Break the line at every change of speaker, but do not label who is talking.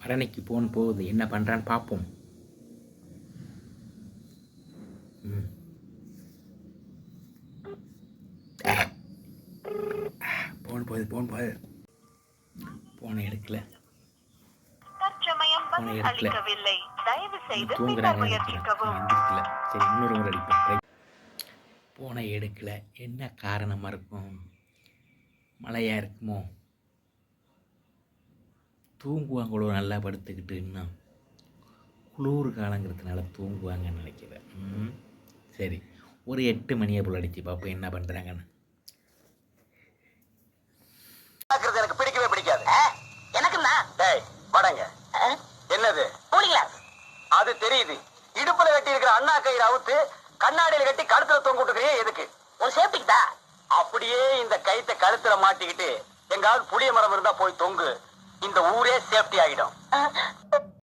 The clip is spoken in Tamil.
பரணிக்கு போன் போகுது, என்ன பண்ணுறான்னு பார்ப்போம். போன் போகுது. போனை எடுக்கல. தூங்குறாங்க. எந்திரிக்கல. சரி, இன்னொரு முறை அடிப்பேன். போனை எடுக்கல. என்ன காரணமாக இருக்கும்? மழையாக இருக்குமோ? தூங்குவாங்களோ நல்லா படுத்துக்கிட்டு? இன்னும் குளிர் காலங்கிறதுனால தூங்குவாங்கன்னு நினைக்கிறேன். சரி, ஒரு 8 மணியை போல் அடிச்சு பார்ப்போம் என்ன பண்ணுறாங்கன்னு.
எனக்கு பிடிக்கவே பிடிக்காது. எனக்குன்னா வடங்க என்னது அது தெரியுது. இடுப்புல கட்டி இருக்கிற அண்ணா கயிறு அவுத்து கண்ணாடியில கட்டி கழுத்துல தொங்கிட்டு எதுக்கு? ஒரு சேஃப்டிக்கு தான். அப்படியே இந்த கயித்தை கழுத்துல மாட்டிக்கிட்டு எங்காவது புளிய மரம் இருந்தா போய் தொங்கு. இந்த ஊரே சேஃப்டி ஆகிடும்.